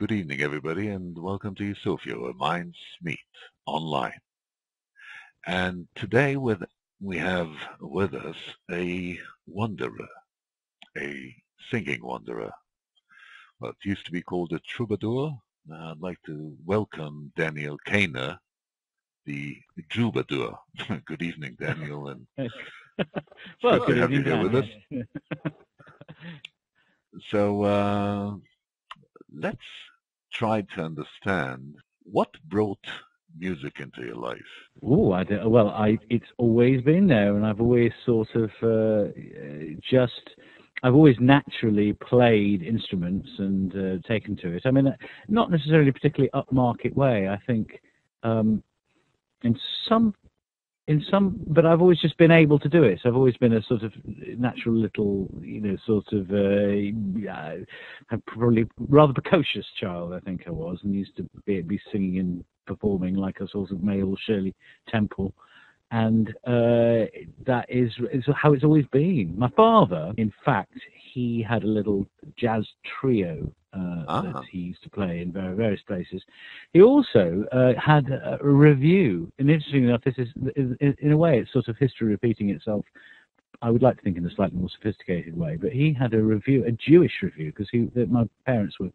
Good evening, everybody, and welcome to U-Sophia, where minds meet online. And today we have with us a wanderer, a singing wanderer. Well, it used to be called a troubadour. I'd like to welcome Daniel Cainer, the Jewbadour. Good evening, Daniel, and well, good to have you here with us. So let's try to understand what brought music into your life. Oh, it's always been there, and I've always sort of I've always naturally played instruments and taken to it. I mean, not necessarily a particularly upmarket way. I think in some, but I've always just been able to do it. So I've always been a sort of natural little, probably rather precocious child, I think I was, and used to be singing and performing like a sort of male Shirley Temple. And that is how it's always been. My father, in fact, he had a little jazz trio that he used to play in various places. He also had a review, and interestingly enough, this is, in a way, it's sort of history repeating itself. I would like to think in a slightly more sophisticated way, but he had a review, a Jewish review, because my parents were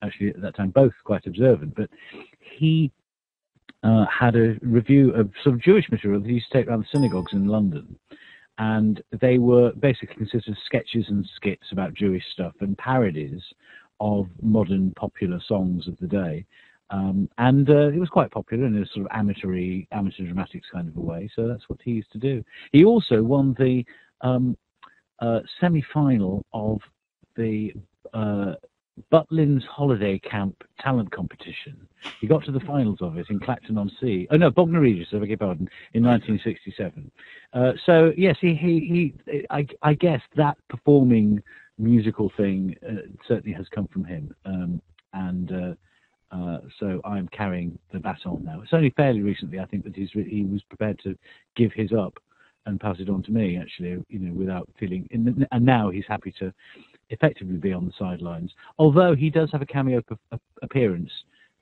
actually at that time both quite observant, but he had a review of sort of Jewish material that he used to take around the synagogues in London. And they were basically consisted of sketches and skits about Jewish stuff and parodies of modern popular songs of the day. And it was quite popular in a sort of amateur dramatics kind of a way. So that's what he used to do. He also won the semi-final of the Butlin's Holiday Camp talent competition. He got to the finals of it in Clacton-on-Sea. Oh no, Bognor Regis, I beg your pardon, in 1967. So yes, I guess that performing musical thing certainly has come from him, so I'm carrying the baton now. It's only fairly recently, I think, that he was prepared to give his up and pass it on to me, actually, without feeling. And now he's happy to effectively be on the sidelines. Although he does have a cameo appearance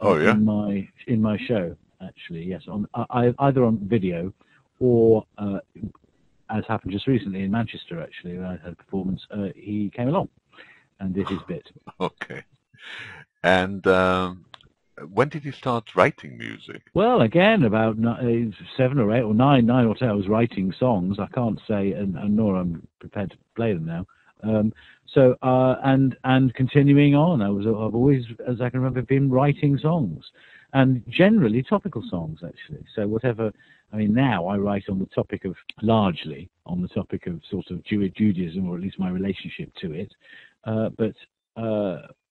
in my show, actually, yes, either on video or as happened just recently in Manchester, actually, where I had a performance. He came along and did his bit. Okay. And when did you start writing music? Well, again, about 7 or 8 or 9 or 10, I was writing songs. I can't say, and nor I'm prepared to play them now. And continuing on, I've always, as I can remember, been writing songs, and generally topical songs, actually. So whatever, I mean, now I write largely on the topic of sort of Judaism, or at least my relationship to it. But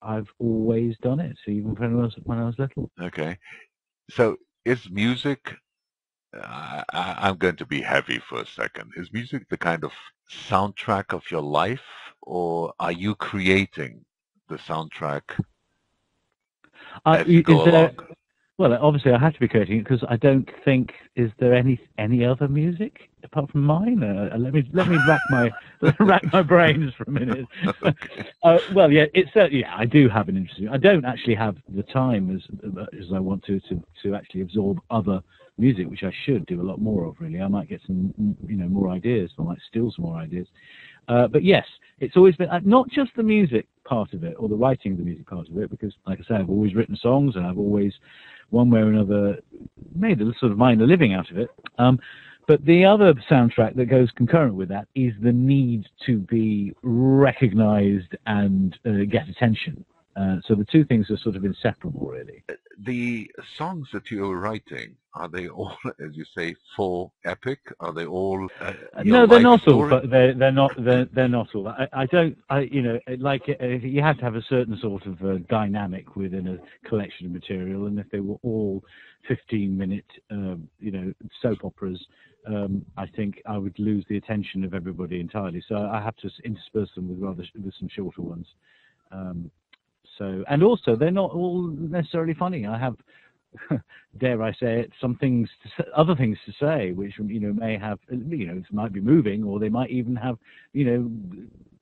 I've always done it, even when I was little. Okay. So is music, I'm going to be heavy for a second. Is music the kind of soundtrack of your life, or are you creating the soundtrack as you go along? Well, obviously I have to be creating it, because I don't think, is there any other music apart from mine? Let me rack my brains for a minute. Okay. Well, yeah, I do have an interesting. I don't actually have the time as I want to actually absorb other music, which I should do a lot more of. Really, I might get some more ideas. I might steal some more ideas. But yes, it's always been not just the music part of it or the writing of the music part of it, because, like I say, I've always written songs, and I've always, one way or another, made a sort of minor living out of it. But the other soundtrack that goes concurrent with that is the need to be recognized and get attention. So the two things are sort of inseparable, really. The songs that you're writing, are they all, as you say, full epic? Are they all no, they're not story? all. But they're not. They're not all. I don't. You have to have a certain sort of dynamic within a collection of material, and if they were all 15-minute, soap operas, I think I would lose the attention of everybody entirely. So I have to intersperse them with some shorter ones. And also, they're not all necessarily funny. I have, dare I say it, other things to say, which may have, it might be moving, or they might even have,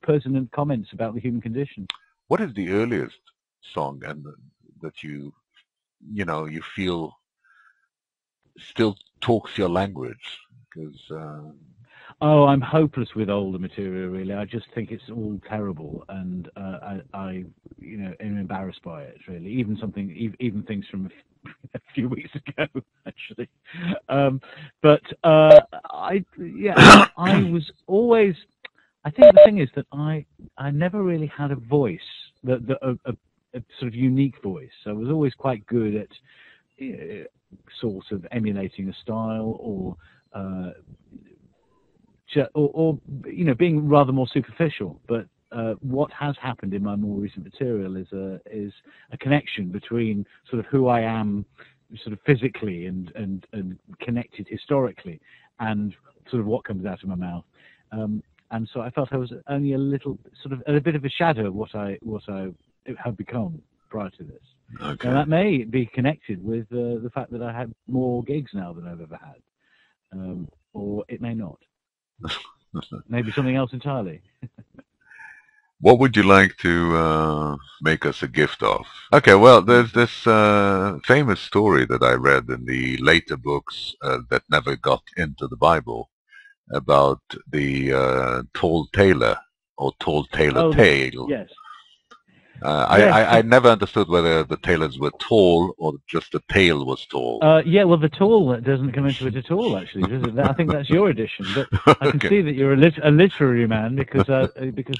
pertinent comments about the human condition. What is the earliest song and that you feel still talks your language? Because Oh, I'm hopeless with older material. Really, I just think it's all terrible, and I am embarrassed by it. Really, even things from a few weeks ago, actually. I was always. I think the thing is that I never really had a voice, a sort of unique voice. I was always quite good at sort of emulating a style or being rather more superficial. But what has happened in my more recent material is a connection between sort of who I am, sort of physically and connected historically, and sort of what comes out of my mouth. And so I felt I was only a bit of a shadow of what I had become prior to this. okay. Now that may be connected with the fact that I have more gigs now than I've ever had, or it may not. Maybe something else entirely. What would you like to make us a gift of? Okay, well, there's this famous story that I read in the later books that never got into the Bible about the tall tailor or tall tailor tale. Yes. I never understood whether the tailors were tall or just the tail was tall. Well, the tall doesn't come into it at all, actually, does it? I think that's your addition. But I can see that you're a literary man because there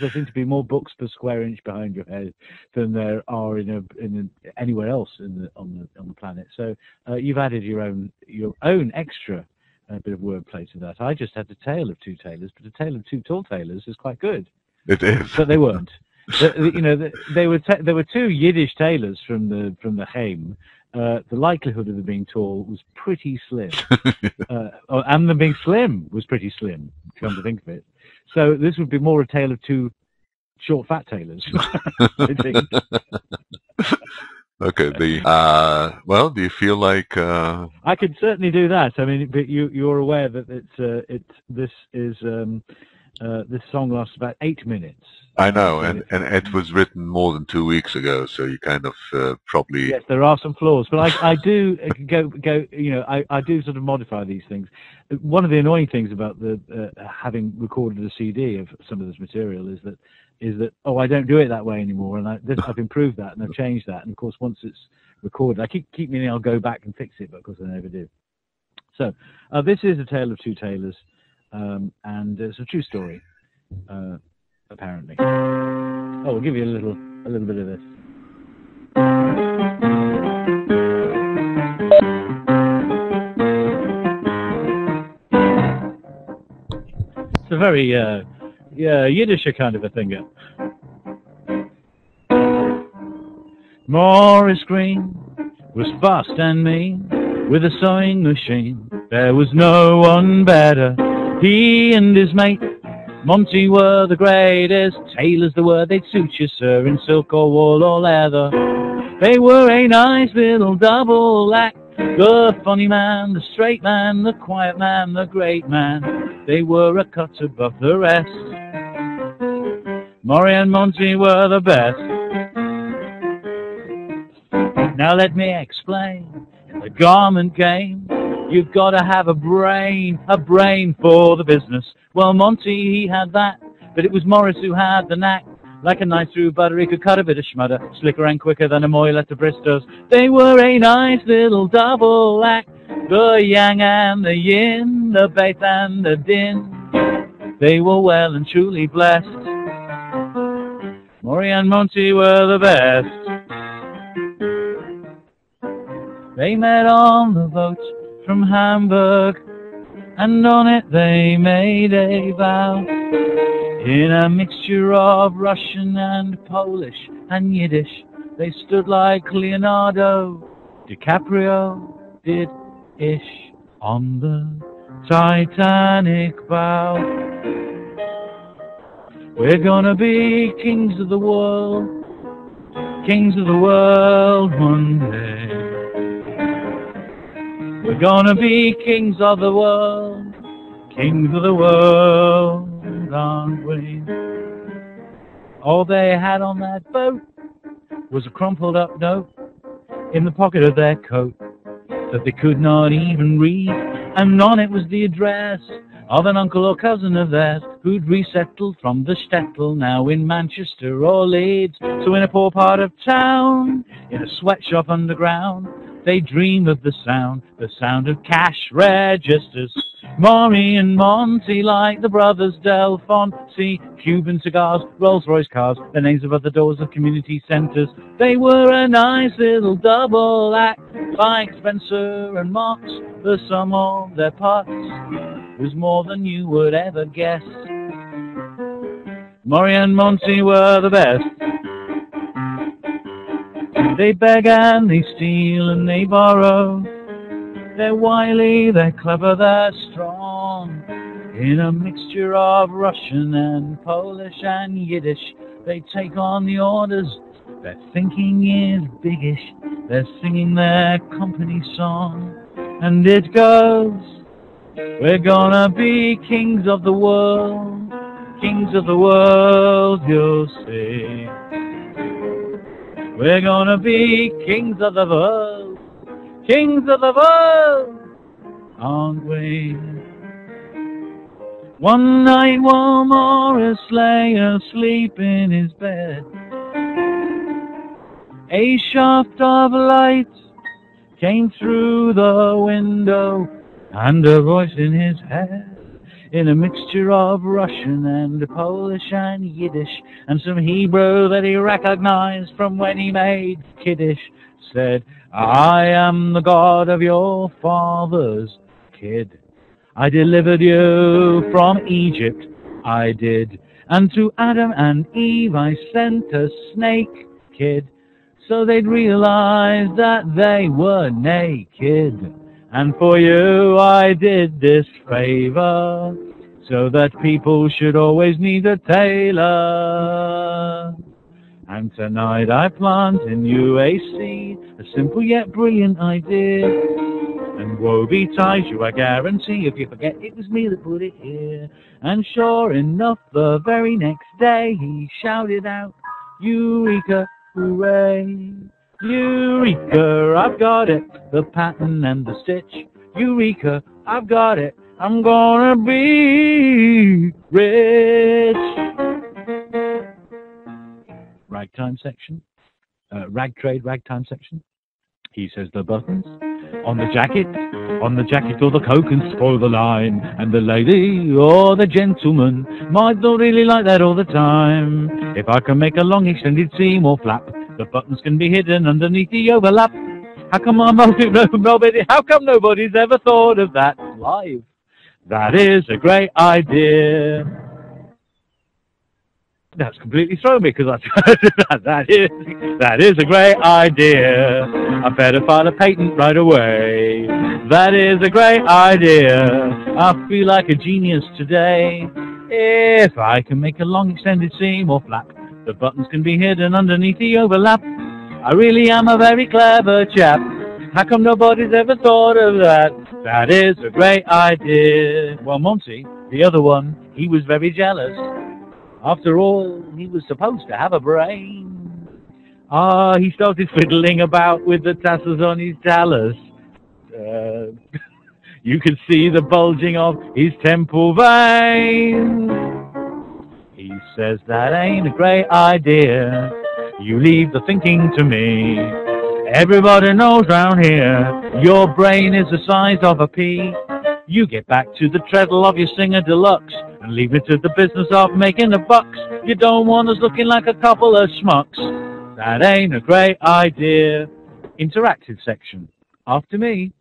seem to be more books per square inch behind your head than there are anywhere else on the planet. So you've added your own extra bit of wordplay to that. I just had a tale of two tailors, but a tale of two tall tailors is quite good. It is, but they weren't. There were two Yiddish tailors from the Heim. The likelihood of them being tall was pretty slim, and them being slim was pretty slim. Come to think of it, so this would be more a tale of two short, fat tailors. I think. Okay. Well, do you feel like I could certainly do that? I mean, but you're aware that this song lasts about 8 minutes. I know, and it was written more than 2 weeks ago, so you kind of probably... Yes, there are some flaws, but I do I do sort of modify these things. One of the annoying things about the having recorded a CD of some of this material is that I don't do it that way anymore, and I've improved that and I've changed that, and of course once it's recorded, I keep meaning I'll go back and fix it, but of course I never do. So this is A Tale of Two Tailors, and it's a true story. Apparently. Oh, we'll give you a little bit of this. It's a very Yiddish kind of a thing. Morris Green was fast and mean with a sewing machine. There was no one better. He and his mate Monty were the greatest, tailors they were, they'd suit you, sir, in silk or wool or leather. They were a nice little double act, the funny man, the straight man, the quiet man, the great man. They were a cut above the rest. Maury and Monty were the best. Now let me explain, in the garment game, you've got to have a brain for the business. Well, Monty, he had that, but it was Morris who had the knack. Like a knife through butter, he could cut a bit of schmudder, slicker and quicker than a moil at the Bristers. They were a nice little double act, the yang and the yin, the baith and the din. They were well and truly blessed. Maury and Monty were the best. They met on the boat from Hamburg, and on it they made a vow. In a mixture of Russian and Polish and Yiddish, they stood like Leonardo DiCaprio did ish on the Titanic bow. We're gonna be kings of the world one day. We're gonna be kings of the world, aren't we? All they had on that boat was a crumpled up note in the pocket of their coat that they could not even read, and on it was the address of an uncle or cousin of theirs who'd resettled from the shtetl, now in Manchester or Leeds. So in a poor part of town, in a sweatshop underground, they dream of the sound of cash registers. Maury and Monty, like the brothers Delphonte, Cuban cigars, Rolls-Royce cars, the names of other doors of community centres. They were a nice little double act, like Spencer and Marx. The sum of their parts was more than you would ever guess. Maury and Monty were the best. They beg and they steal and they borrow. They're wily, they're clever, they're strong. In a mixture of Russian and Polish and Yiddish, they take on the orders. Their thinking is biggish. They're singing their company song. And it goes, we're gonna be kings of the world. Kings of the world, you'll see. We're gonna be kings of the world. Kings of the world, aren't we? One night while Morris lay asleep in his bed, a shaft of light came through the window, and a voice in his head, in a mixture of Russian and Polish and Yiddish, and some Hebrew that he recognized from when he made Kiddush, said, I am the God of your fathers, kid. I delivered you from Egypt, I did. And to Adam and Eve I sent a snake, kid, so they'd realize that they were naked. And for you I did this favor, so that people should always need a tailor. And tonight I plant in you a seed, a simple yet brilliant idea. And woe betide you, I guarantee, if you forget it was me that put it here. And sure enough, the very next day he shouted out, Eureka, hooray! Eureka, I've got it, the pattern and the stitch. Eureka, I've got it, I'm gonna be rich. Ragtime section, ragtime section. He says the buttons on the jacket or the coat can spoil the line, and the lady or the gentleman might not really like that all the time. If I can make a long extended seam or flap, the buttons can be hidden underneath the overlap. How come nobody's ever thought of that live? That is a great idea. That's completely thrown me because that is a great idea. I better file a patent right away. That is a great idea. I feel like a genius today. If I can make a long extended seam or flap, the buttons can be hidden underneath the overlap. I really am a very clever chap. How come nobody's ever thought of that? That is a great idea. Well, Monty, the other one, he was very jealous. After all, he was supposed to have a brain. He started fiddling about with the tassels on his talus. You could see the bulging of his temple vein. He says, that ain't a great idea. You leave the thinking to me. Everybody knows round here, your brain is the size of a pea. You get back to the treadle of your Singer Deluxe and leave it to the business of making the bucks. You don't want us looking like a couple of schmucks. That ain't a great idea. Interactive section. After me.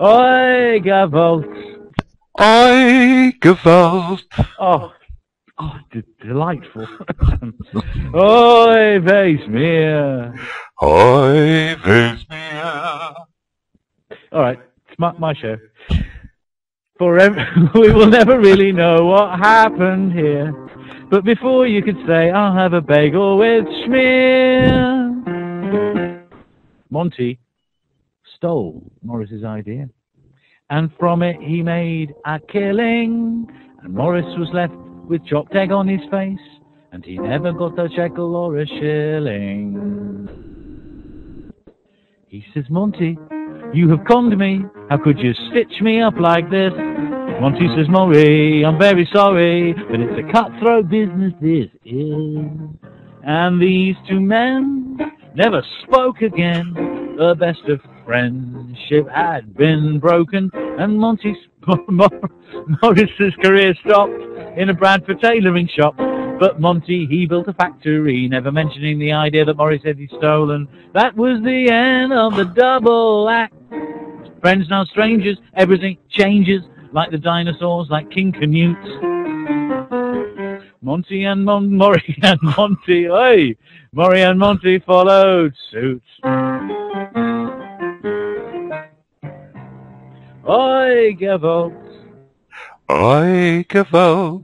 Oi, Gewalt. Oi, Gewalt. Oh, delightful. Oi, wees mir. Oi, wees mir. All right, it's my show. We will never really know what happened here. But before you could say, I'll have a bagel with schmear. Monty stole Morris's idea. And from it he made a killing. And Morris was left with chopped egg on his face. And he never got a shekel or a shilling. He says, Monty, you have conned me. How could you stitch me up like this? Monty says, Maury, I'm very sorry, but it's a cutthroat business this is. And these two men never spoke again. The best of friendship had been broken, and Morris's career stopped in a Bradford tailoring shop. But Monty, he built a factory, never mentioning the idea that Morris said he'd stolen. That was the end of the double act. Friends now strangers, everything changes, like the dinosaurs, like King Canute. Monty and Maury and Monty, hey! Maury and Monty followed suit. I give out. I give out.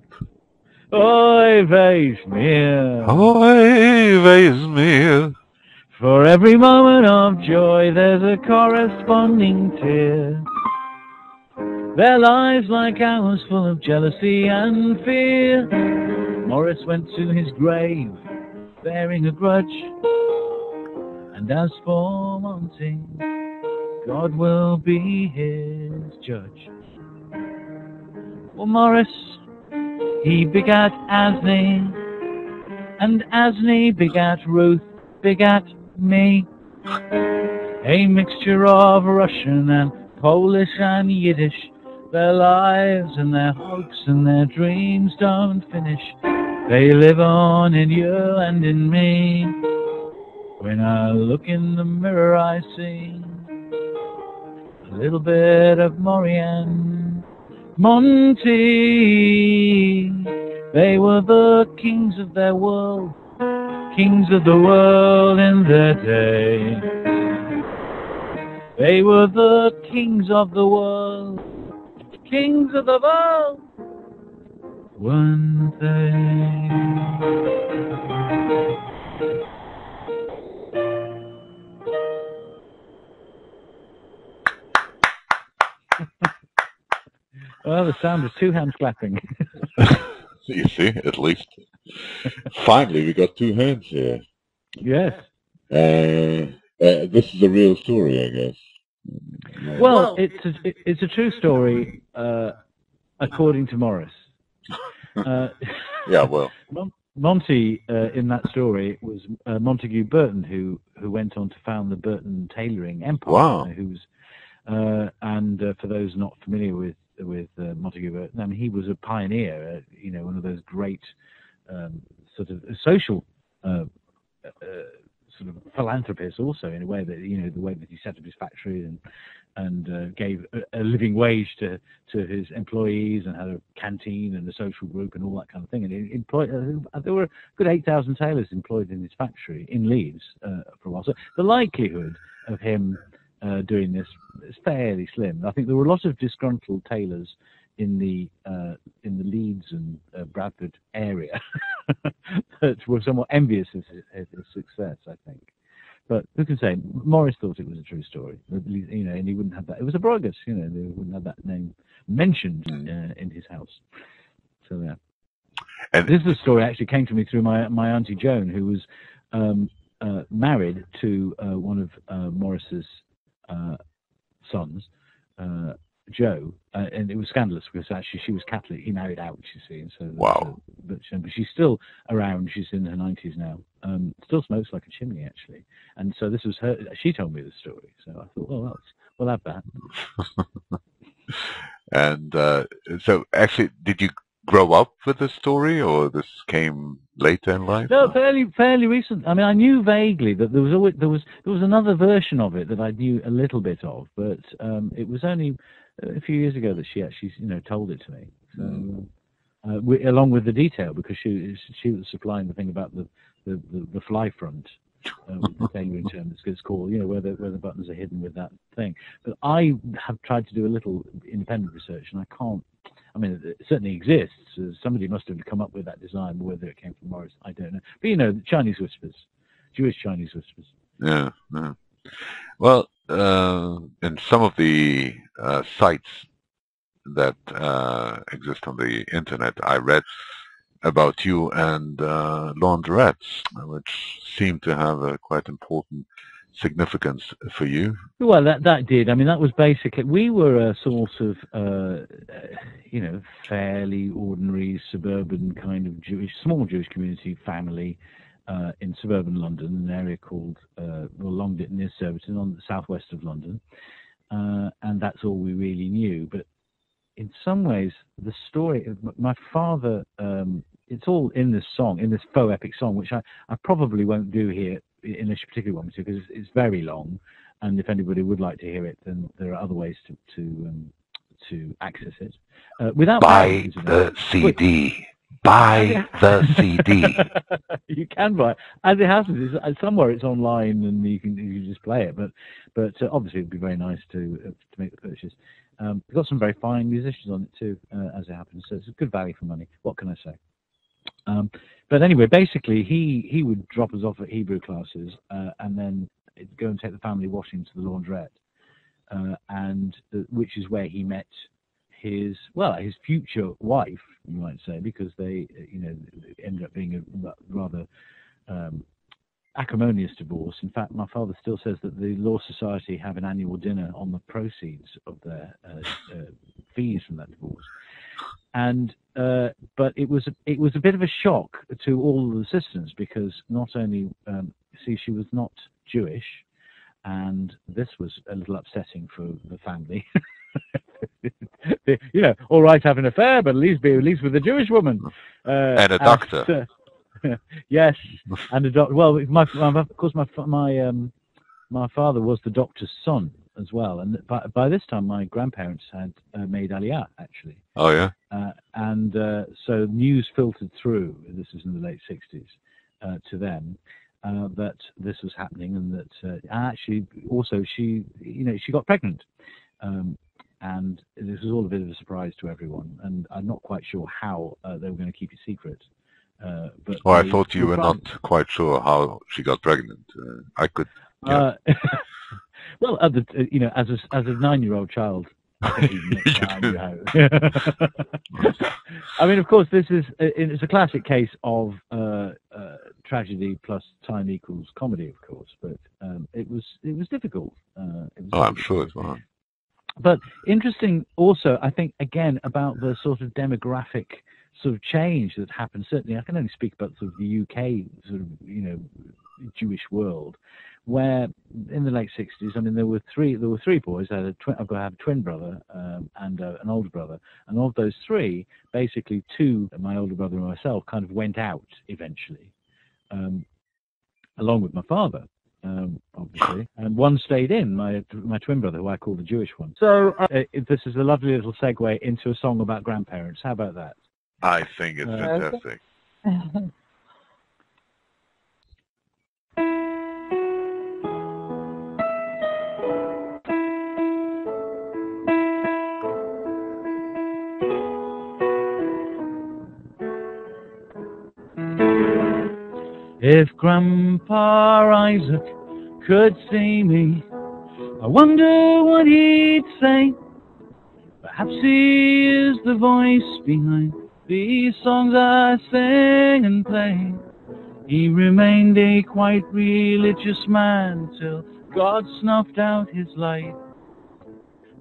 I weiß mir. I weiß mir. For every moment of joy, there's a corresponding tear. Their lives like ours, full of jealousy and fear. Morris went to his grave, bearing a grudge. And as for Monty, God will be his judge. Well, Morris, he begat Asney, and Asney begat Ruth, begat me. A mixture of Russian and Polish and Yiddish. Their lives and their hopes and their dreams don't finish. They live on in you and in me. When I look in the mirror, I see a little bit of Maury and Monty. They were the kings of their world, kings of the world in their day. They were the kings of the world, kings of the world, weren't they? Well, the sound of two hands clapping. You see, at least. Finally, we got two hands here. Yes. This is a real story, I guess. Well, it's a true story, according to Morris. Yeah, well. Monty, in that story, was Montague Burton, who went on to found the Burton tailoring empire. Wow. And for those not familiar with Montague Burton, I mean, he was a pioneer, one of those great sort of social sort of philanthropists also, in a way that, the way that he set up his factory and gave a living wage to his employees and had a canteen and a social group and all that kind of thing. And he employed, there were a good 8,000 tailors employed in his factory in Leeds for a while. So the likelihood of him doing this is fairly slim. I think there were a lot of disgruntled tailors in the Leeds and Bradford area that were somewhat envious of his success, I think. But who can say? Morris thought it was a true story, and he wouldn't have that. It was a Brogus, they wouldn't have that name mentioned in his house. So yeah. And this is a story actually came to me through my Auntie Joan, who was married to one of Morris's sons, Joe, and it was scandalous because actually she was Catholic. He married out, you see, and so wow. But she's still around. She's in her 90s now. Still smokes like a chimney, actually. And so this was her. She told me the story, so I thought, well, we'll have that. And so, actually, did you grow up with this story, or this came later in life? No, fairly recent. I mean, I knew vaguely that there was another version of it that I knew a little bit of, but it was only a few years ago that she actually, told it to me. So, along with the detail, because she was supplying the thing about the fly front, the tailoring term it's called, where the buttons are hidden with that thing. But I have tried to do a little independent research, and I can't. I mean, it certainly exists. Somebody must have come up with that design, whether it came from Morris, I don't know. But the Chinese whispers, Jewish Chinese whispers. Yeah. Well, in some of the sites that exist on the internet, I read about you and laundrettes, which seem to have a quite important significance for you? Well, that did. I mean, that was basically, we were a sort of, fairly ordinary suburban kind of small Jewish community family in suburban London, an area called Longditton, near Surbiton, on the southwest of London, and that's all we really knew. But in some ways, the story of my father, it's all in this song, in this faux epic song, which I probably won't do here in this particular one because it's very long, and if anybody would like to hear it, then there are other ways to access it without buy the CD. Buy the CD. You can buy it. As it happens, somewhere it's online and you can just play it. But obviously it'd be very nice to make the purchase. We've got some very fine musicians on it too, as it happens. So it's a good value for money. What can I say? But anyway, basically he would drop us off at Hebrew classes and then go and take the family washing to the laundrette, and which is where he met his future wife, you might say, because they ended up being a rather acrimonious divorce. In fact, my father still says that the Law Society have an annual dinner on the proceeds of their fees from that divorce. And but it was a bit of a shock to all the assistants because not only she was not Jewish, and this was a little upsetting for the family. All right, have an affair, but at least with a Jewish woman and a doctor. Yes, and a doctor. Well, of course, my father was the doctor's son as well, and by this time, my grandparents had made Aliyah actually. Oh yeah. And so news filtered through. This was in the late '60s to them. That this was happening, and that actually also she got pregnant, and this was all a bit of a surprise to everyone. And I'm not quite sure how they were going to keep it secret. But I thought you were not quite sure how she got pregnant. I could. Yeah. Well, as a 9-year-old child. I mean, of course, it's a classic case of tragedy plus time equals comedy, of course. But it was difficult. I'm sure it was. But interesting, also, I think again about the sort of demographic sort of change that happened. Certainly, I can only speak about sort of the UK sort of Jewish world, where in the late '60s, I mean, there were three boys. I've got to have a twin brother and an older brother, and of those three, basically two, my older brother and myself, kind of went out eventually, along with my father, obviously, and one stayed in, my twin brother, who I call the Jewish one. So this is a lovely little segue into a song about grandparents. How about that? I think it's fantastic. If Grandpa Isaac could see me, I wonder what he'd say. Perhaps he is the voice behind these songs I sing and play. He remained a quite religious man till God snuffed out his light.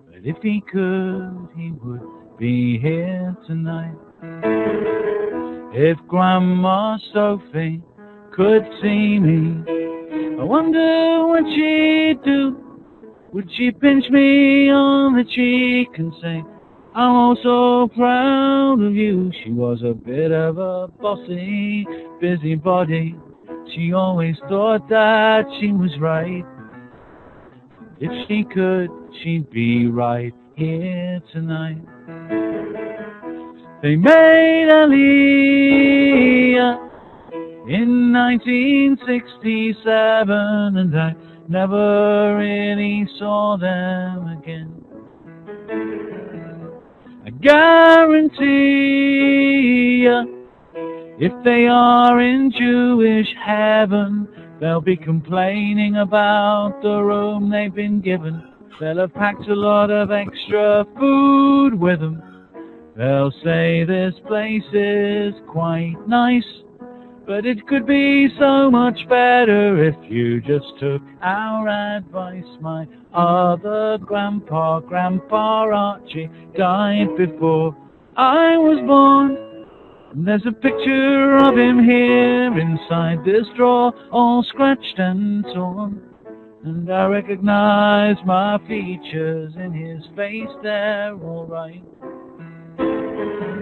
But if he could, he would be here tonight. If Grandma Sophie could see me, I wonder what she'd do. Would she pinch me on the cheek and say, I'm oh so proud of you? She was a bit of a bossy, busybody. She always thought that she was right. If she could, she'd be right here tonight. They made Aliyah in 1967, and I never really saw them again. I guarantee ya, if they are in Jewish heaven, they'll be complaining about the room they've been given. They'll have packed a lot of extra food with them. They'll say this place is quite nice, But it could be so much better if you just took our advice. My other grandpa, Grandpa Archie, died before I was born. And there's a picture of him here inside this drawer, all scratched and torn. And I recognize my features in his face, they're all right.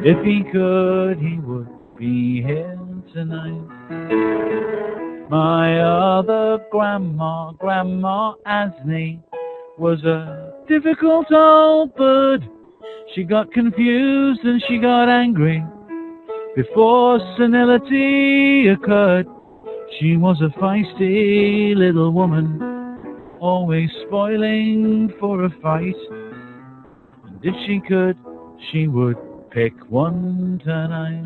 If he could, he would be here tonight. My other grandma, Grandma Asney, was a difficult old bird. She got confused and she got angry before senility occurred. She was a feisty little woman, always spoiling for a fight. And if she could, she would pick one tonight.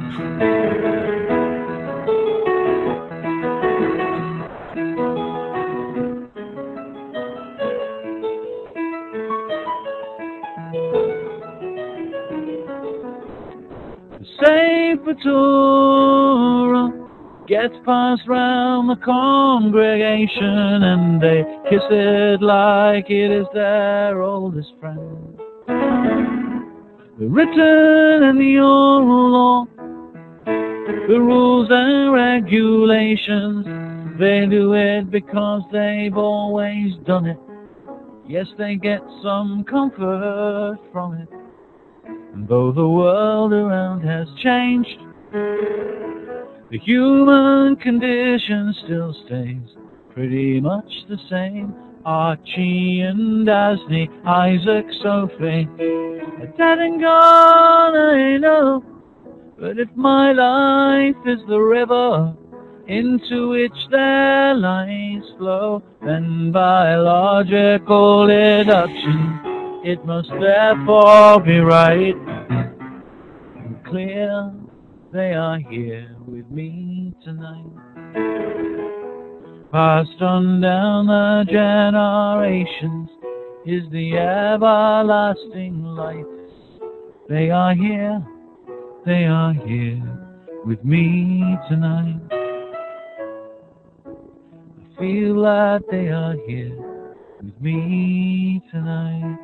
Sefer Torah gets passed round the congregation, and they kiss it like it is their oldest friend. The written and the oral law, the rules and regulations, they do it because they've always done it. Yes, they get some comfort from it. And though the world around has changed, the human condition still stays pretty much the same. Archie and Asney, Isaac, Sophie, are dead and gone, I know. But if my life is the river into which their lives flow, then by logical deduction, it must therefore be right and clear. They are here with me tonight, passed on down the generations is the everlasting light. They are here with me tonight. I feel that they are here with me tonight.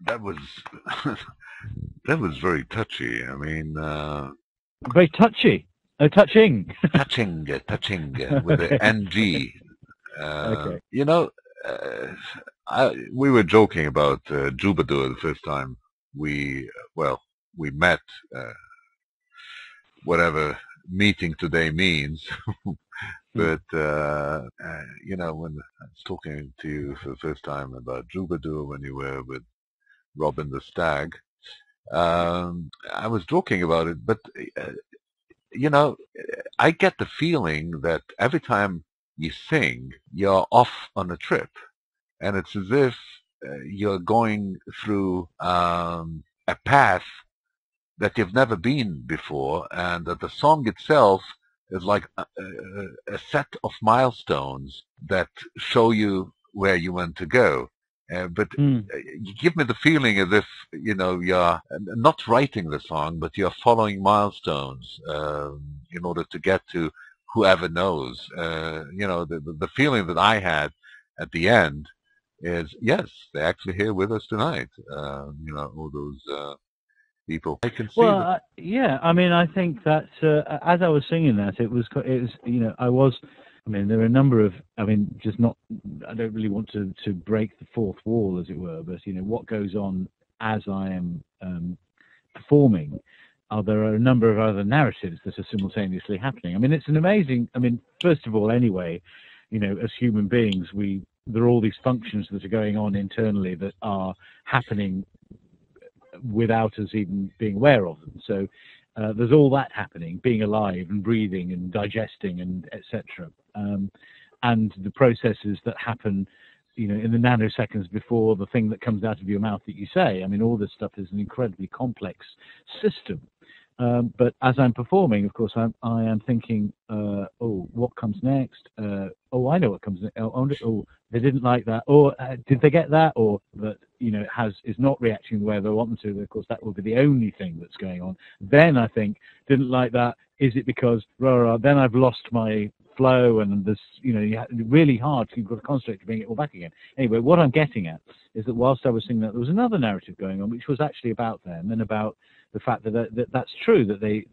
That was that was very touchy. I mean, Very touchy. Oh, touching. touching with the NG. Okay. You know, we were joking about Jewbadour the first time we met, whatever meeting today means. But you know, when I was talking to you for the first time about Jewbadour when you were with Robin the Stag, I was joking about it, but you know, I get the feeling that every time you sing, you're off on a trip, and it's as if you're going through a path that you've never been before, and that the song itself is like a set of milestones that show you where you want to go. But you give me the feeling as if, you know, you're not writing the song, but you're following milestones in order to get to whoever knows. You know, the feeling that I had at the end is, yes, they're actually here with us tonight. You know, all those people. I can see that. Yeah. I mean, I think that as I was singing that, it was, you know, I mean, there are a number of, I mean, just not, I don't really want to break the fourth wall, as it were, but, you know, what goes on as I am performing, there are a number of other narratives that are simultaneously happening. I mean, it's an amazing, I mean, first of all, anyway, you know, as human beings, there are all these functions that are going on internally that are happening without us even being aware of them. So there's all that happening, being alive and breathing and digesting and etc. And the processes that happen, you know, in the nanoseconds before the thing that comes out of your mouth that you say. I mean, all this stuff is an incredibly complex system. But as I'm performing, of course, I am thinking, oh, what comes next? Oh, I know what comes next. Oh, they didn't like that. Or did they get that? Or that, is not reacting the way they want them to. Of course, that will be the only thing that's going on. Then I think, didn't like that. Is it because, then I've lost my flow, and this, really hard. You've got to concentrate to bring it all back again. Anyway, what I'm getting at is that whilst I was singing that, there was another narrative going on, which was actually about them and about the fact that's true, that they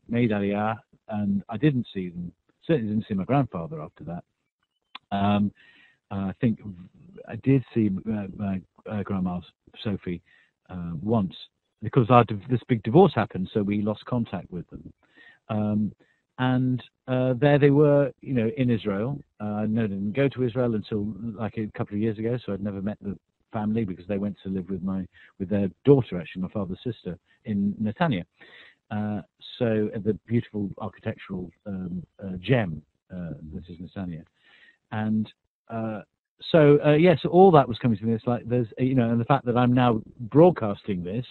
made Aliyah, and I didn't see them. Certainly didn't see my grandfather after that. I think I did see my grandma Sophie once, because this big divorce happened, so we lost contact with them. And there they were, in Israel. I didn't go to Israel until like a couple of years ago, so I'd never met the family, because they went to live with their daughter, actually, my father's sister, in Netanya. So the beautiful architectural gem that is Netanya. And so all that was coming to me. It's like there's, and the fact that I'm now broadcasting this,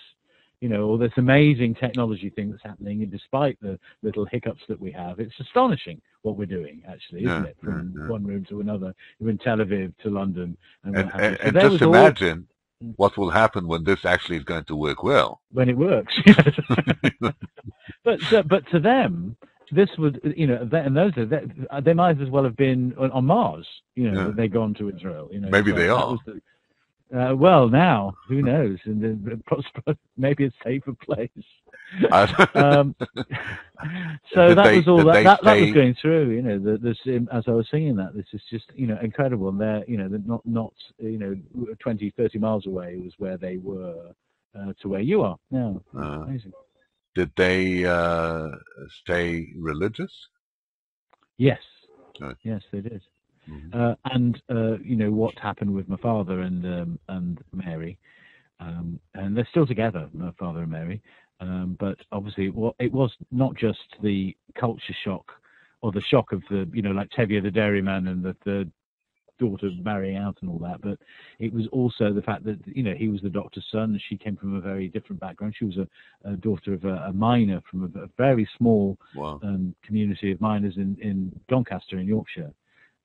all this amazing technology thing that's happening, and despite the little hiccups that we have, it's astonishing what we're doing, actually, isn't it? From one room to another, in Tel Aviv to London. And just imagine what will happen when this actually is going to work well. When it works. But to them, this would, and those they might as well have been on Mars, they've gone to Israel. Maybe they are. Well, now, who knows? And maybe a safer place. So that was all that was going through. This, as I was singing that, this is just incredible. And they're not 20, 30 miles away was where they were to where you are now. Amazing. Did they stay religious? Yes. Yes, they did. Mm-hmm. And what happened with my father and Mary, and they're still together, my father and Mary. But obviously, it was not just the culture shock, or the shock of the like Tevye the dairyman and the daughter marrying out and all that, but it was also the fact that he was the doctor's son, and she came from a very different background. She was a daughter of a miner from a very small community of miners in Doncaster in Yorkshire.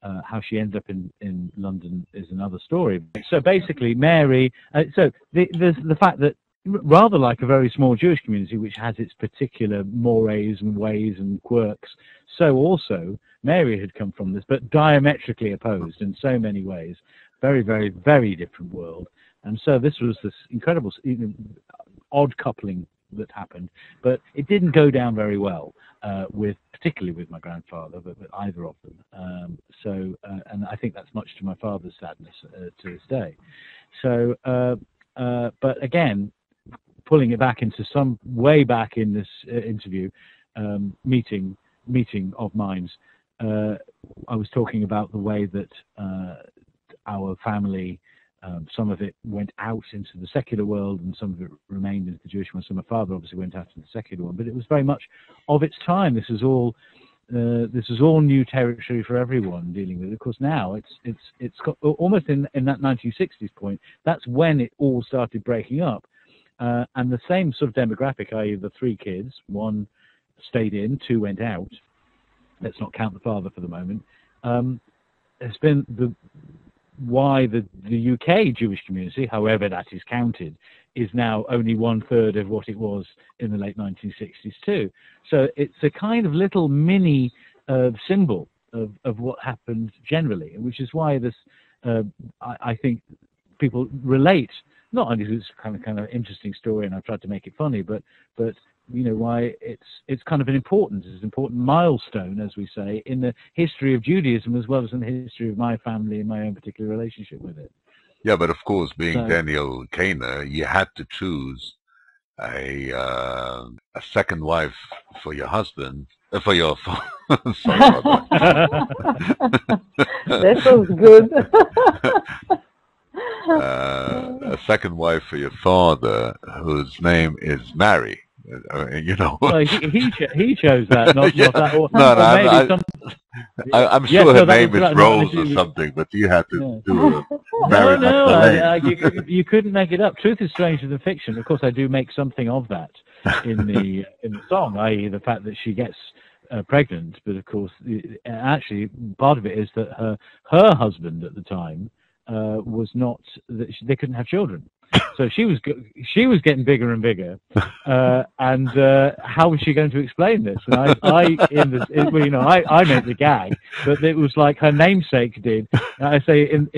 How she ended up in London is another story. So basically, Mary. So there's the fact that, rather like a very small Jewish community, which has its particular mores and ways and quirks, so also Mary had come from this, but diametrically opposed in so many ways. Very, very, very different world. And so this was this incredible, odd coupling that happened, but it didn't go down very well, particularly with my grandfather, but either of them. And I think that's much to my father's sadness to this day. So, but again, pulling it back into some way back in this interview, meeting of minds, I was talking about the way that our family, some of it went out into the secular world and some of it remained into the Jewish one. So my father obviously went out into the secular one, but it was very much of its time. This is all new territory for everyone dealing with it. Of course, now it's got almost in that 1960s point. That's when it all started breaking up, and the same sort of demographic, i.e., the three kids, one stayed in, two went out. Let's not count the father for the moment. Has been why the UK Jewish community, however that is counted, is now only 1/3 of what it was in the late 1960s too. So it's a kind of little mini symbol of what happened generally, which is why this, I think, people relate. Not only is it kind of interesting story, and I've tried to make it funny, but why it's kind of an important milestone, as we say, in the history of Judaism, as well as in the history of my family and my own particular relationship with it. Yeah, but of course, being Daniel Cainer, you had to choose a second wife for your husband, for your father. Sorry about that. That was good. A second wife for your father, whose name is Mary. Well, he chose that, not that. Or I'm sure her name is Rose or something, but you had to do a Mary. No, you couldn't make it up. Truth is stranger than fiction. Of course, I do make something of that. in the song, i.e., the fact that she gets pregnant. But of course, actually, part of it is that her husband at the time was not that they couldn't have children. So she was getting bigger and bigger, and how was she going to explain this? And I made the gag, but it was like her namesake did. I say, in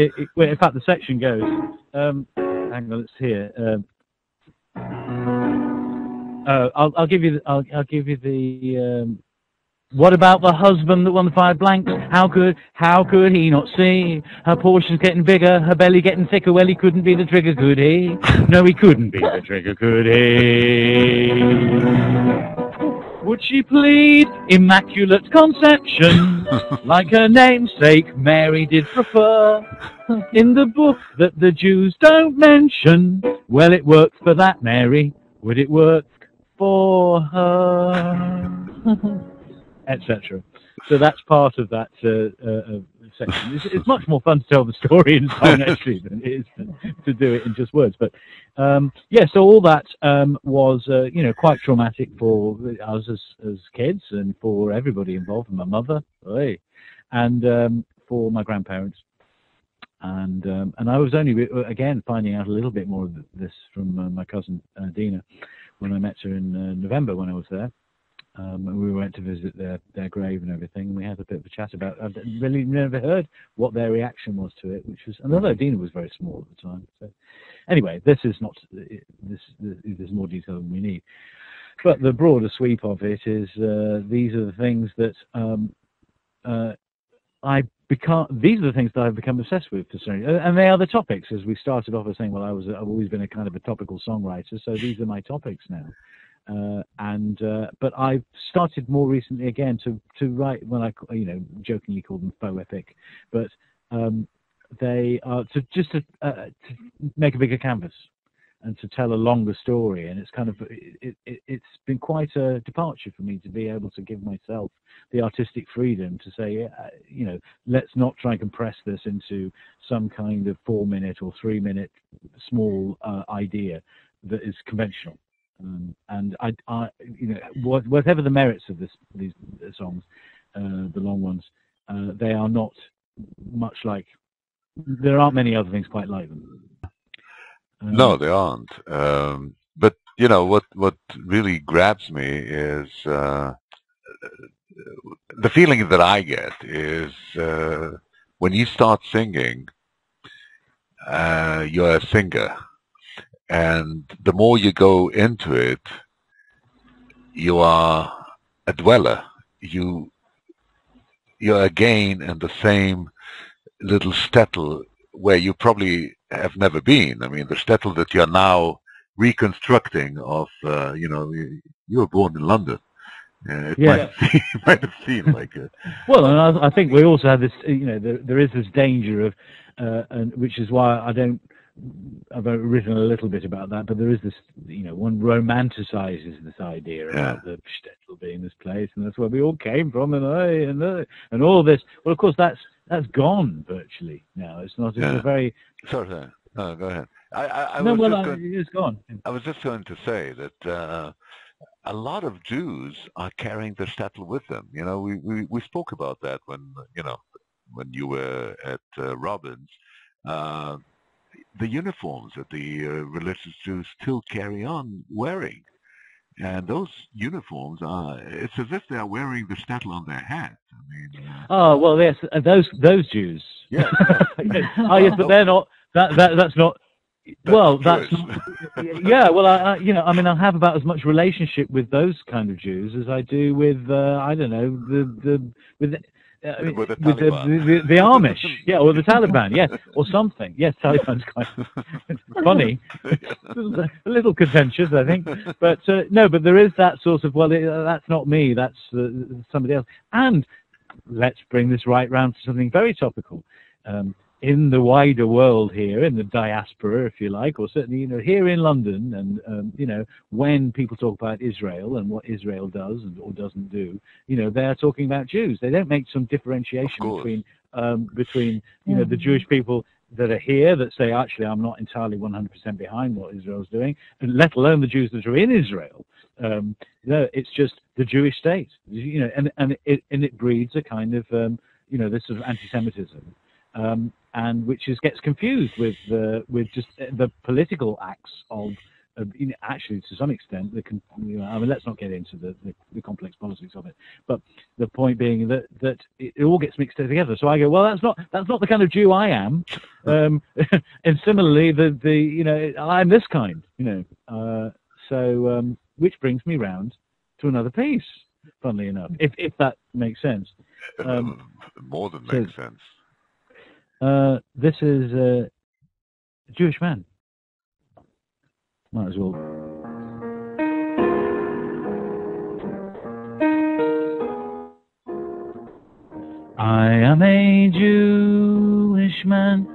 fact, the section goes. Hang on, let's hear. I'll give you the. What about the husband that won the 5 blanks? How could he not see? Her portion's getting bigger, her belly getting thicker. Well, he couldn't be the trigger, could he? No, he couldn't be the trigger, could he? Would she plead immaculate conception, like her namesake Mary did prefer? In the book that the Jews don't mention, well, it worked for that Mary. Would it work for her? Etc. So that's part of that section. It's much more fun to tell the story in song actually than it is to do it in just words. But so all that was quite traumatic for us as kids and for everybody involved, my mother, and for my grandparents. And I was only again finding out a little bit more of this from my cousin Dina when I met her in November when I was there. And we went to visit their grave and everything, and we had a bit of a chat about. I'd really never heard what their reaction was to it, which was, and although Dina was very small at the time. So, anyway, this is not there's more detail than we need, but the broader sweep of it is these are the things that These are the things that I've become obsessed with, and they are the topics. As we started off as saying, well, I've always been a kind of a topical songwriter, so these are my topics now. But I've started more recently again to write, when I jokingly call them faux epic, but they are to make a bigger canvas and to tell a longer story. And it's kind of it's been quite a departure for me to be able to give myself the artistic freedom to say, let's not try and compress this into some kind of 4-minute or 3-minute small idea that is conventional. And I whatever the merits of these songs, the long ones, they are not much like. There aren't many other things quite like them. No, they aren't. But what really grabs me is the feeling that I get is when you start singing, you're a singer. And the more you go into it, you are a dweller. You're again in the same little shtetl where you probably have never been. I mean, the shtetl that you're now reconstructing of, you were born in London. Might have seemed like it. Well, and I think we also have this, there is this danger of, and which is why I've written a little bit about that, but there is this, one romanticizes this idea about the shtetl being this place, and that's where we all came from, and all this. Well, of course, that's gone virtually now. It's not. It's a very. Sorry. No, go ahead. It's gone. I was just going to say that a lot of Jews are carrying the shtetl with them. We spoke about that when you were at Robbins. The uniforms that the religious Jews still carry on wearing. And those uniforms it's as if they're wearing the shtetl on their hat. I mean... Oh, well, yes, those Jews. Yeah. Yes, but they're not, that's not... That's not, yeah, well, I have about as much relationship with those kind of Jews as I do with, the Amish, or the Taliban, or something. Yes, Taliban's quite funny, a little contentious, I think. But no, but there is that sort of, that's not me, that's somebody else. And let's bring this right round to something very topical. In the wider world here, in the diaspora, if you like, or certainly, here in London, and, when people talk about Israel and what Israel does or doesn't do, they're talking about Jews. They don't make some differentiation between the Jewish people that are here that say, actually, I'm not entirely 100% behind what Israel's doing, and let alone the Jews that are in Israel No, it's just the Jewish state, and it breeds a kind of this sort of anti-Semitism, and which gets confused with just the political acts of. Actually, to some extent, let's not get into the complex politics of it. But the point being that it all gets mixed together. So I go, well, that's not the kind of Jew I am. And similarly, I'm this kind. So which brings me round to another piece. Funnily enough, if that makes sense. More than makes sense. This is a Jewish man. Might as well. I am a Jewish man,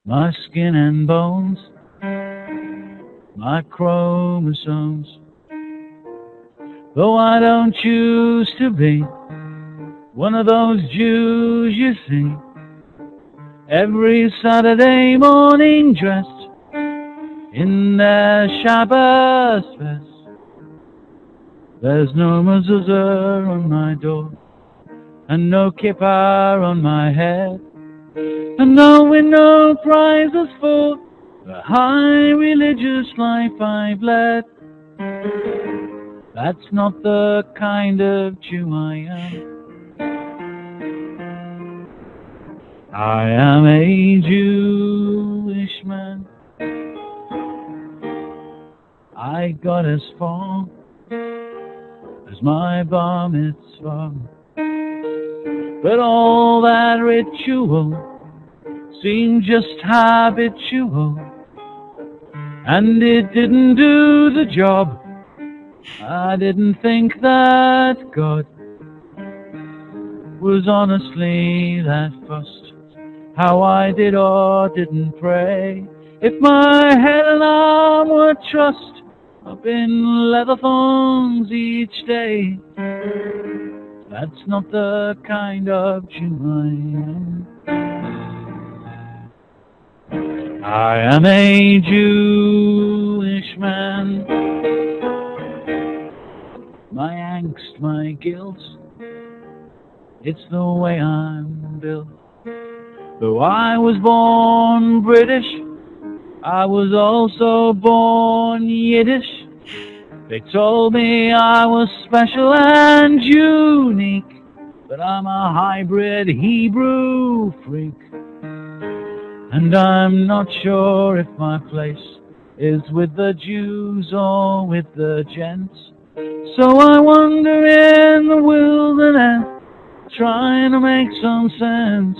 my skin and bones, my chromosomes. Though I don't choose to be one of those Jews you see every Saturday morning dressed in their Shabbos vest. There's no mezuzah on my door, and no kippah on my head, and no prizes for the high religious life I've led. That's not the kind of Jew I am. I am a Jewish man. I got as far as my bar mitzvah, but all that ritual seemed just habitual, and it didn't do the job. I didn't think that God was honestly that fussed how I did or didn't pray. If my head and arm were trussed up in leather thongs each day, that's not the kind of Jew I am. I am a Jewish man. My angst, my guilt, it's the way I'm built. Though I was born British, I was also born Yiddish. They told me I was special and unique, but I'm a hybrid Hebrew freak. And I'm not sure if my place is with the Jews or with the gents. So I wander in the wilderness, trying to make some sense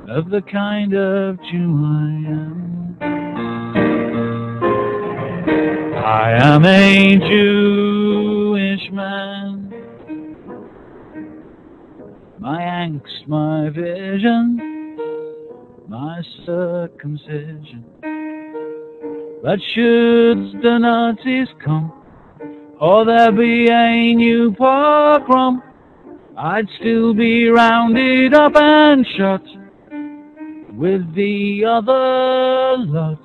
of the kind of Jew I am. I am a Jewish man. My angst, my vision, my circumcision. But should the Nazis come, or there be a new pogrom, I'd still be rounded up and shot with the other lot.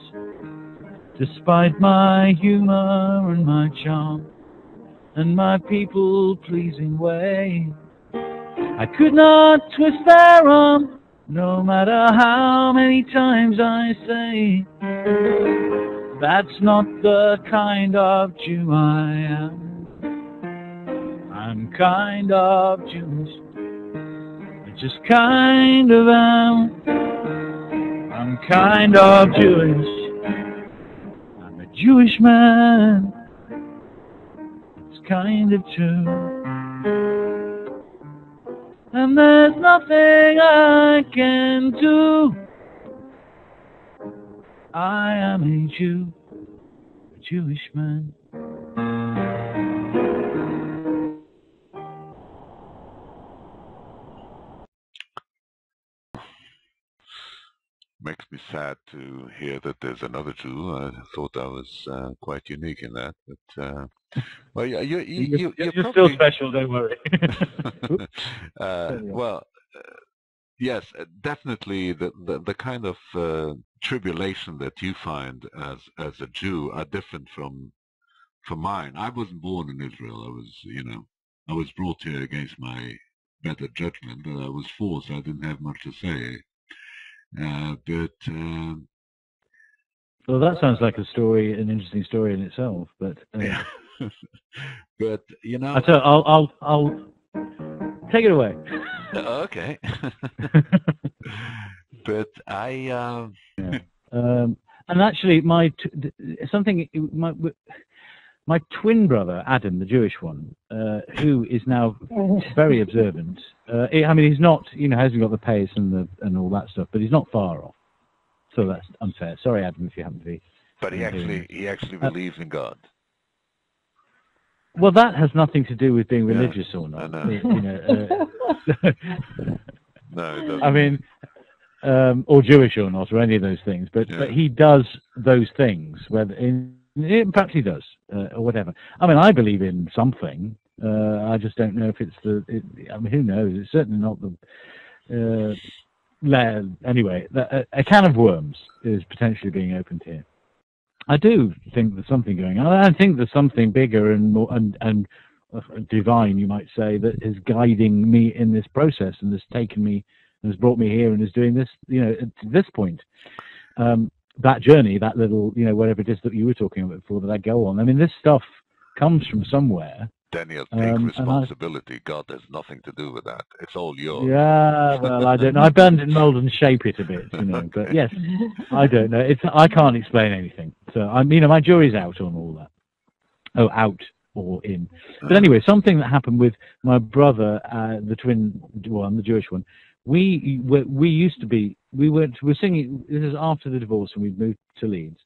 Despite my humor and my charm and my people-pleasing way, I could not twist their arm, no matter how many times I say, that's not the kind of Jew I am. I'm kind of Jewish, I just kind of am. I'm kind of Jewish, I'm a Jewish man. It's kind of true, and there's nothing I can do. I am a Jew, a Jewish man. Makes me sad to hear that there's another Jew. I thought I was quite unique in that, but well, yeah, you're probably... still still special. Don't worry. Well, Yes, definitely the kind of tribulation that you find as a Jew are different from mine. I wasn't born in Israel. I was brought here against my better judgment, and I was forced. I didn't have much to say. But Well, that sounds like a story, an interesting story in itself. But yeah. But I'll take it away. Okay. But Yeah. And actually, my twin brother Adam, the Jewish one, who is now very observant. I mean, he's not, hasn't got the pace and all that stuff, but he's not far off. So that's unfair. Sorry, Adam, if you happen to be. But he actually believes in God. Well, that has nothing to do with being religious or not. No, it doesn't. I mean, or Jewish or not, or any of those things. But he does those things. Perhaps he does, or whatever. I mean, I believe in something. I just don't know if it's I mean, who knows? It's certainly not the. Anyway, a can of worms is potentially being opened here. I do think there's something going on. I think there's something bigger and more and divine, you might say, that is guiding me in this process and has taken me and has brought me here and is doing this, to this point. That journey, that little, whatever it is that you were talking about before that I go on. I mean, this stuff comes from somewhere. Daniel, take responsibility. God has nothing to do with that. It's all yours. Yeah, well, I don't know. I bend and mold and shape it a bit, But yes, I don't know. I can't explain anything. So my jury's out on all that. Oh, out or in. But anyway, something that happened with my brother, the twin one, the Jewish one. We used to be. We were singing. This is after the divorce, and we moved to Leeds,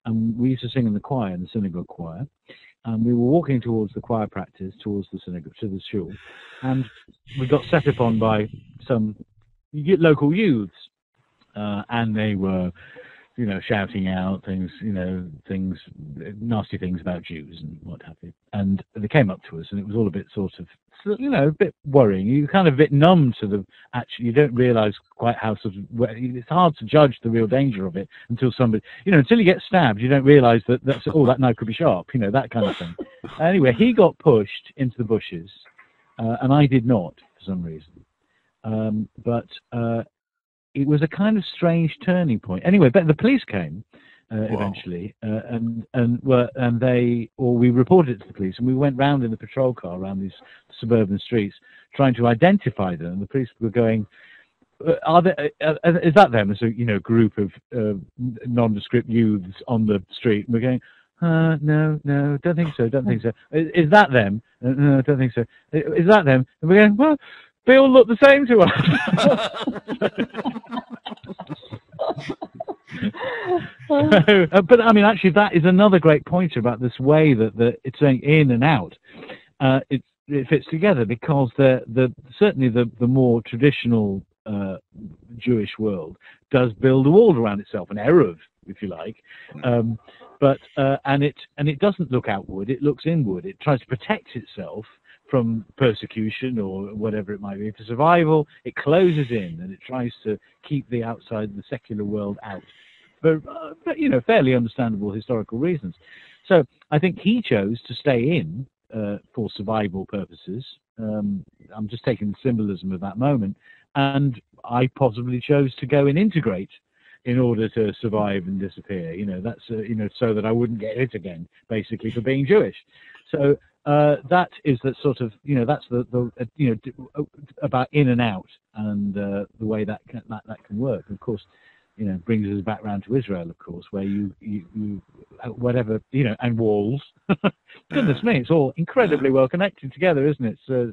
and we used to sing in the choir, in the synagogue choir. And we were walking towards the choir practice, towards the synagogue, to the shul, and we got set upon by some local youths, and they were, shouting out things, nasty things about Jews and what have you. And they came up to us, and it was all a bit sort of, a bit worrying. You're kind of a bit numb to the, actually, you don't realise quite how it's hard to judge the real danger of it until somebody, until you get stabbed, you don't realise that that knife could be sharp, that kind of thing. Anyway, he got pushed into the bushes, and I did not, for some reason. But it was a kind of strange turning point. Anyway, but the police came eventually, we reported it to the police, and we went round in the patrol car around these suburban streets trying to identify them. And the police were going, is that them? As a group of nondescript youths on the street. And we're going, no, don't think so. Is that them? No, don't think so. Is that them? And we're going, well, they all look the same to us. But I mean, actually, that is another great point about this way that it's saying in and out. It fits together because certainly the more traditional Jewish world does build a wall around itself, an eruv, if you like. But it doesn't look outward; it looks inward. It tries to protect itself from persecution or whatever it might be. For survival, it closes in and it tries to keep the outside, the secular world out. But fairly understandable historical reasons. So I think he chose to stay in for survival purposes. I'm just taking the symbolism of that moment. And I possibly chose to go and integrate in order to survive and disappear. That's so that I wouldn't get hit again, basically, for being Jewish. So that is that sort of, that's the about in and out and the way that can work. Of course, brings us back round to Israel, of course, where you whatever, and walls. Goodness me, it's all incredibly well connected together, isn't it? So,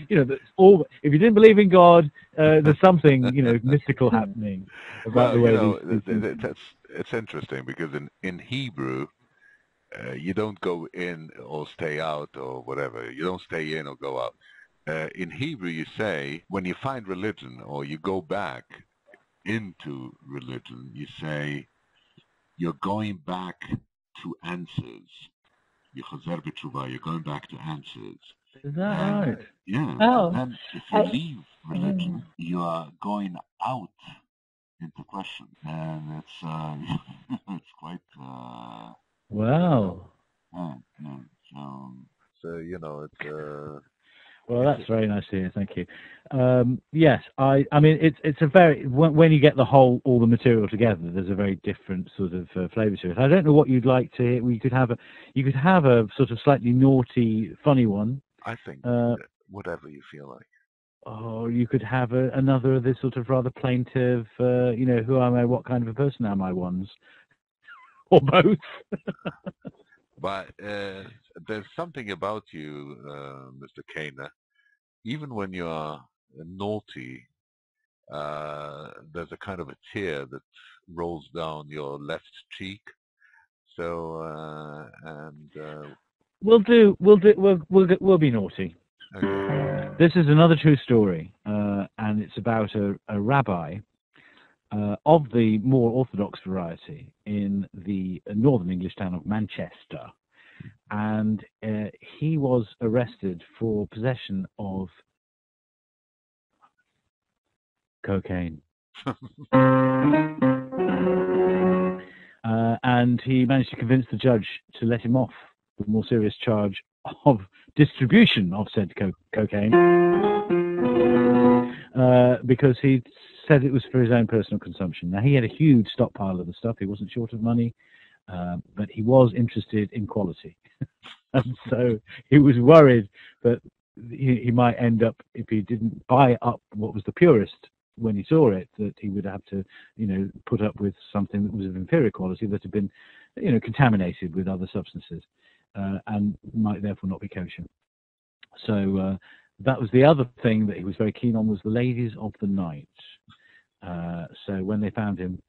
that's all. If you didn't believe in God, there's something, mystical happening about the way. It's interesting because in Hebrew, you don't go in or stay out or whatever. You don't stay in or go out. In Hebrew, you say, when you find religion or you go back into religion, you say, you're going back to answers. You're going back to answers. Is that right? Yeah. Oh. And then if you leave religion, you are going out into question, and it's it's quite Wow. yeah, yeah. So it's Well, that's very nice to hear. Thank you. Yes, I mean, it's a very when you get all the material together, there's a very different sort of flavour to it. I don't know what you'd like to hear. You could have a sort of slightly naughty, funny one. I think whatever you feel like. Or you could have another of this sort of rather plaintive, who am I, what kind of a person am I ones, or both. But there's something about you, Mr. Cainer. Even when you are naughty, there's a kind of a tear that rolls down your left cheek. So We'll be naughty. okay. This is another true story, and it's about a rabbi of the more orthodox variety in the northern English town of Manchester, and he was arrested for possession of cocaine. And he managed to convince the judge to let him off the more serious charge of distribution of said cocaine, because he said it was for his own personal consumption. Now, he had a huge stockpile of the stuff. He wasn't short of money, but he was interested in quality. And so he was worried that he might end up, if he didn't buy up what was the purest when he saw it, that he would have to, put up with something that was of inferior quality that had been, contaminated with other substances, and might therefore not be kosher. So that was the other thing that he was very keen on, was the ladies of the night. So when they found him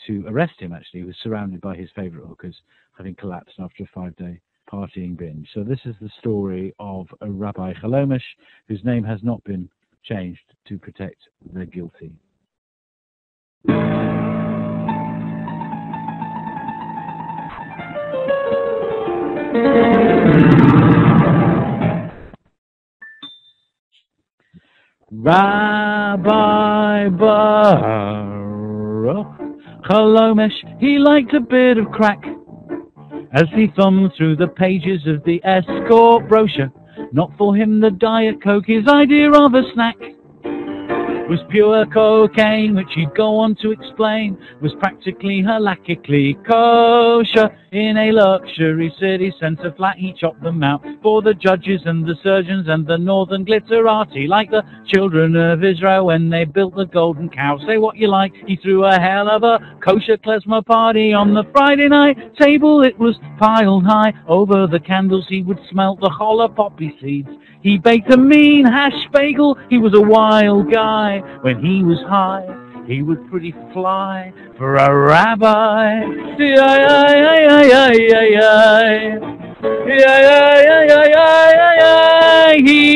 to arrest him, actually, he was surrounded by his favourite hookers, having collapsed after a 5-day partying binge. So this is the story of a Rabbi Chalomish, whose name has not been changed to protect the guilty. Rabbi Baruch Chalomish, he liked a bit of crack as he thumbed through the pages of the escort brochure. Not for him the Diet Coke, his idea of a snack was pure cocaine, which he'd go on to explain was practically halakhically kosher. In a luxury city centre flat, he chopped them out for the judges and the surgeons and the northern glitterati, like the children of Israel when they built the golden cow. Say what you like, he threw a hell of a kosher klezmer party on the Friday night table. It was piled high over the candles. He would smelt the cholla poppy seeds. He baked a mean hash bagel. He was a wild guy. When he was high, he would pretty fly for a rabbi. He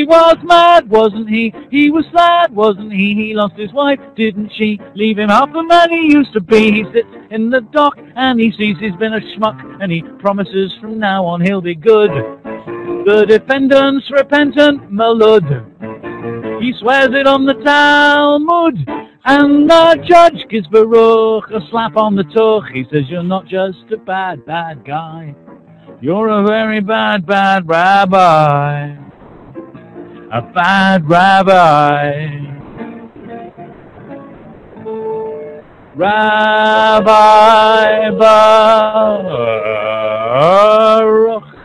was mad, wasn't he? He was sad, wasn't he? He lost his wife, didn't she? Leave him half the man he used to be. He sits in the dock and he sees he's been a schmuck, and he promises from now on he'll be good. The defendant's repentant, malud. He swears it on the Talmud, and the judge gives Baruch a slap on the tuch. He says, you're not just a bad, bad guy. You're a very bad, bad rabbi. A bad rabbi. Rabbi Baruch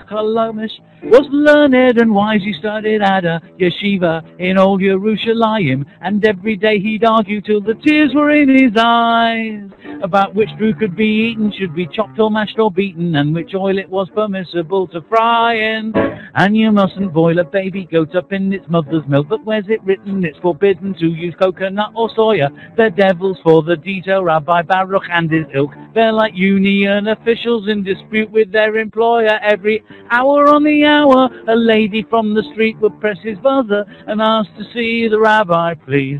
Chalomish was learned and wise. He studied at a yeshiva in old Yerushalayim, and every day he'd argue till the tears were in his eyes about which fruit could be eaten, should be chopped or mashed or beaten, and which oil it was permissible to fry in. And you mustn't boil a baby goat up in its mother's milk, but where's it written it's forbidden to use coconut or soya? The devil's for the detail. Rabbi Baruch and his ilk, they're like union officials in dispute with their employer. Every hour on the hour, a lady from the street would press his buzzer and ask to see the rabbi, please.